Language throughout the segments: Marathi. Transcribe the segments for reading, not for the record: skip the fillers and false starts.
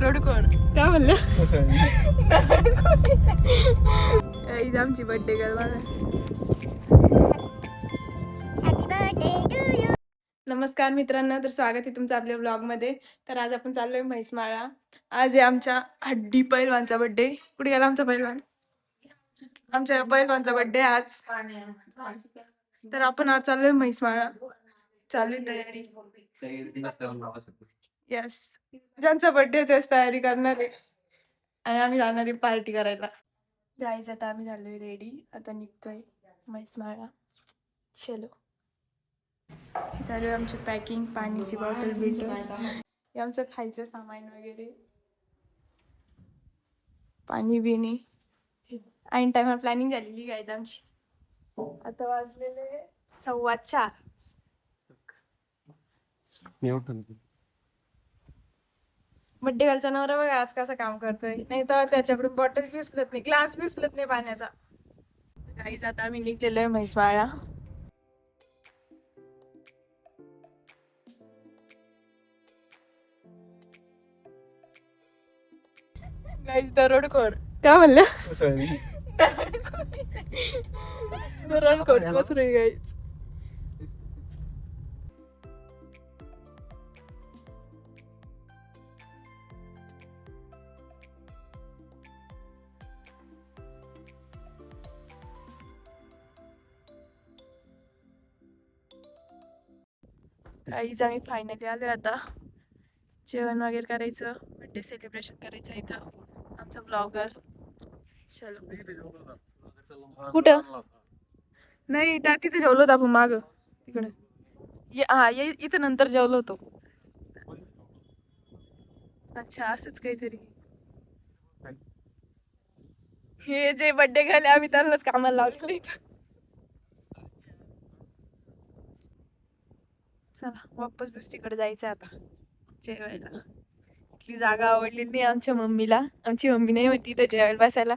रोडखोर काय म्हणलं आमची बर्थडे गर्ल बघा. नमस्कार मित्रांनो, तर स्वागत आहे तुमचं आपल्या ब्लॉगमध्ये. तर आज आपण चाललोय म्हैसमाळा. आज आहे आमच्या हड्डी पैलवानचा बर्थडे. कुठे गेला आमचा पैलवान? आमच्या पैलवानचा बर्थडे आज. तर आपण आज चाललोय म्हैसमाळा. चालू तयारी. यस, ज्यांचा बर्थडे तेच तयारी करणार आहे आणि आम्ही जाणार आहे पार्टी करायला. गाईज आता आम्ही झालोय रेडी. आता निघतोय म्हैसमाळा. चलो. हे चालू आहे आमची पॅकिंग. पाणीची बॉटल बिटल, हे आमचं खायचं सामान वगैरे, पाणी बिणी. ऐन टाइमवर प्लॅनिंग झालेली गाईज आमची. आता वाजलेले 4:15. बड्डे गर्लचा नवरा बघा आज कसं काम करतोय. नाही तर त्याच्याकडून बॉटल बी उचलत नाही, ग्लास बी उचलत नाही पाण्याचा. गाईज आता आम्ही निघलेलो आहे म्हैसमाळा. गाईज दरोडखोर काय म्हणलं? दरोडखोर कसं रे गाईज. काहीच आम्ही फायनली आलोय. आता जेवण वगैरे करायचं, बर्थडे सेलिब्रेशन करायचं इथं. आमचा ब्लॉगर. चलो. कुठं? नाही, त्या तिथे जेवलो होतो आपण माग तिकडे. हा, इथं नंतर जेवलो होतो. अच्छा, असंच काहीतरी. हे जे बर्थडे झाले आम्ही त्यांनाच कामाला लावलेलं. चला वापस दुसरीकडे जायचं आता जेवायला. इथली जागा आवडली नाही आमच्या मम्मीला. आमची मम्मी नाही म्हणती इथं जेवायला बसायला.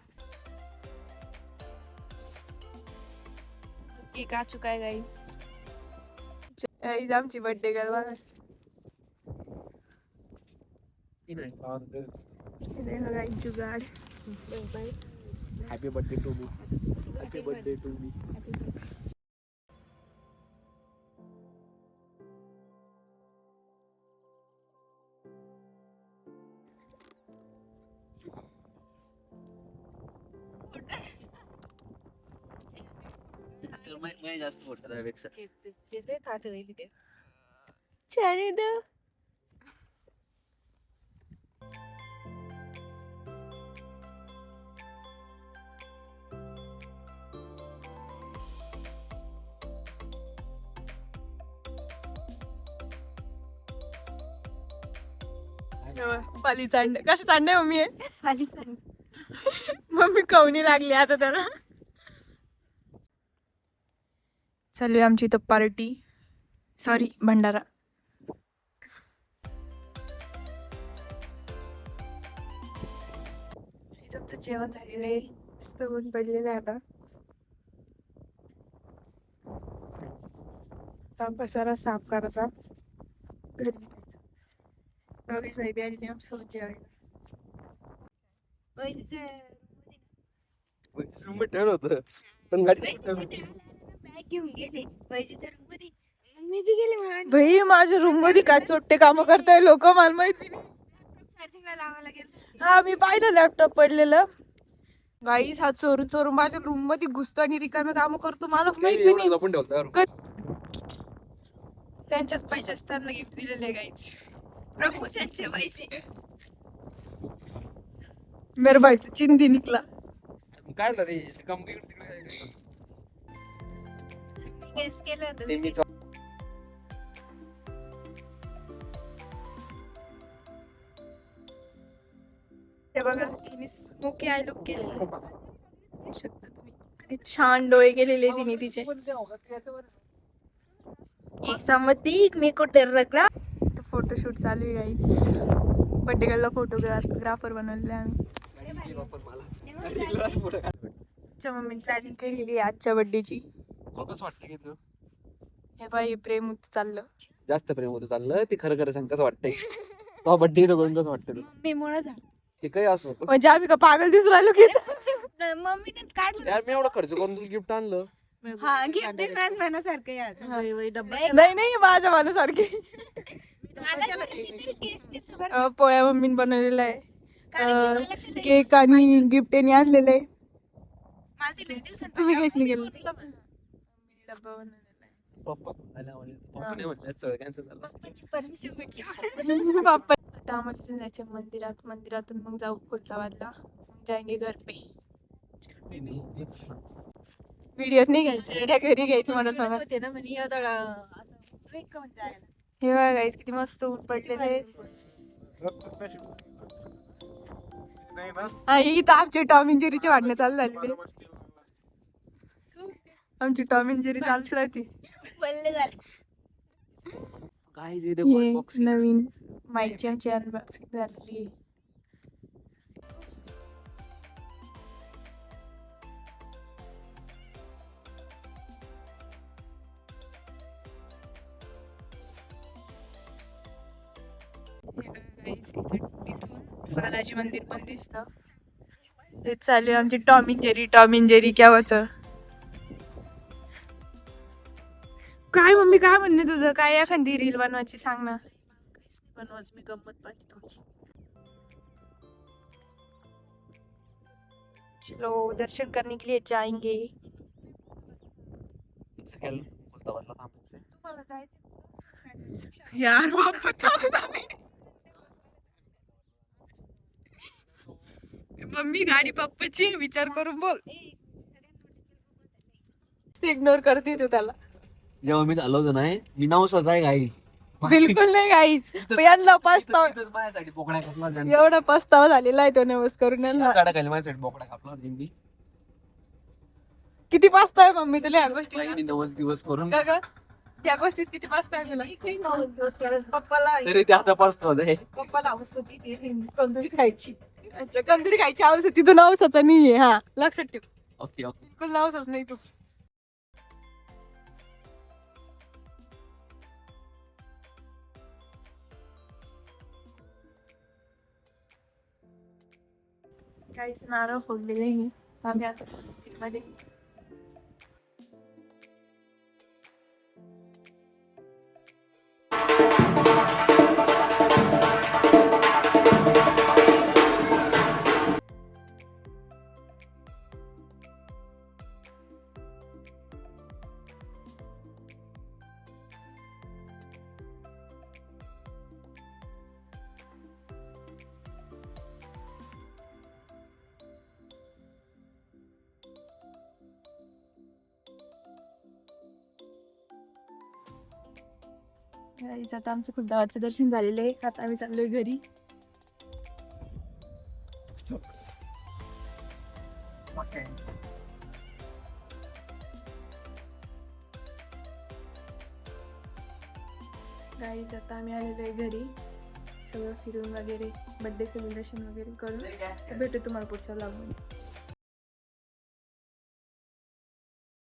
केक आ चुका है गाइस. आमची बर्थडे गर्ल बघा. जुगाड. Happy birthday to me. Happy birthday to me. मैं जास्त मोठा त्यापेक्षा पाली चांड कशी चांडे मम्मी आहे. पाली चांड मम्मी कवनी लागली आता त्याला. चालू आहे आमची इथं पार्टी, सॉरी भंडारा. आमचं जेवण झालेलं आहे. मस्त ऊन पडलेलं आहे. आता पसारा साफ करायचा, घरी निघायचं. दोघीच नाही बी आली नाही आमच्यासोबत जेवायला. ठेवलं होतं पण गाडी भाई माझ्या रूम मध्ये काय चोट्टे काम करताय लोक, मला माहिती नाही. हा, मी पाहिलं लॅपटॉप पडलेलं. गाईस हा चोरून चोरून माझ्या रूम मध्ये घुसतो आणि रिकामे काम करतो. मला माहिती नाही. त्यांच्याच पैसे असताना गिफ्ट दिलेले गाईस. प्रमोशनचे पैसे. मेरे भाई तो चिंदी निकला. काय रे कंपनी गेस केलं होतं. हे बघा, हिने स्मोकी आय लुक केलेलं बघू शकता तुम्ही. आणि छान डोळे केलेले तिने तिचे. मी कुठे रखला. फोटोशूट चालू आहे गाईस. बर्थडे गर्लला फोटोग्राफर बनवलेले आम्ही. आमच्या मम्मीने प्लॅनिंग केलेली आजच्या बर्थडेची. हे बाई प्रेम होत चाललं. जास्त प्रेम होतं चाललं. ते खरं खरं सांग कसं वाटतंय. तो बड्डे तर कोण कसं वाटतं तुला? मम्मीमुळे झालं. ते काही असो म्हणजे आम्ही का पागल दिसून राहिलो की मम्मीने काढलं यार मी एवढा खर्च करून तुला गिफ्ट आणलं. हा गिफ्ट देण्यास मनासारखं यार नाही नाही माझ्या मानासारखी मला कितीतरी केस केलं बरं. पोळ्या मम्मीने बनवलेला आहे कारण की मला ते लई केक आणि गिफ्ट यांनी आणलेलं आहे. मला ते लई दिवसात तुम्ही काहीच नाही केलं. तिला पण- डब्बा बनवलेला आहे. पप्पा आला म्हणे. पप्पाने म्हणलं सगळं कॅन्सल झालं. पप्पाची परमिशन भेटली बाप्पा आता आम्हाला इथून जायचं मंदिरातून मग जाऊ खुलताबादला मग जाएंगे घर पे. व्हिडिओत नाही घ्यायचं रेड्या घरी घ्यायचं म्हणत मला. हे बघा गाईस किती मस्त ऊन पडलेलं आहे. हा इथं आमची टॉम अँड जेरीची वाढणं चालू झालेली. आमची टॉम अँड जेरी चालूच राहते. बोलले झाले. काय जे ते हे बॉक्सिंग नवीन माईकची आमची अनबॉक्सिंग झालेली. इथून बालाजी मंदिर पण दिसतं. हे चालू आहे आमची टॉम अँड जेरी केव्हाचं. काय मम्मी काय म्हणणे तुझं काय एखादी रील बनवायची सांग ना. बनवाच मी गंमत पाहिजे तुमची. चलो दर्शन करने के लिए जाएंगे. यार मम्मी गाडी पप्पाची विचार करून बोल. इग्नोर करते तू त्याला. जेव्हा मी झालो होतो ना मी नवसाच आहे गाई. बिलकुल नाही गाई यांना पस्तावा माझ्यासाठी बोकडा कापला त्यांनी. एवढा पस्तावा झालेला आहे तो नवस करून यांना. गाडा खाली माझ्यासाठी बोकडा कापला त्यांनी. किती पस्तावा आहे मम्मी तुला या गोष्टी त्यांनी नवस दिवस करून का ग या गोष्टीत किती पस्तावा आहे तुला. पप्पाला तरी ते आता पाच होते. पप्पाला हाऊस होती ती कंदुरी खायची. अच्छा कंदुरी खायची आवश्यक होती तू नवसाचा नाहीये. हा लक्षात ठेव ओके ओके. बिलकुल नवसाच नाही तू. काहीच नारळ फोडलेले नाही आम्ही आता मंदिरमध्ये. गाईज आता आमचं खुलताबादचं दर्शन झालेलं आहे. आता आम्ही चाललोय घरी. गाईज आता आम्ही आलेलो आहे घरी. सगळं फिरून वगैरे बर्थडे सेलिब्रेशन वगैरे करून भेटू तुम्हाला पुढच्या व्लॉगमध्ये.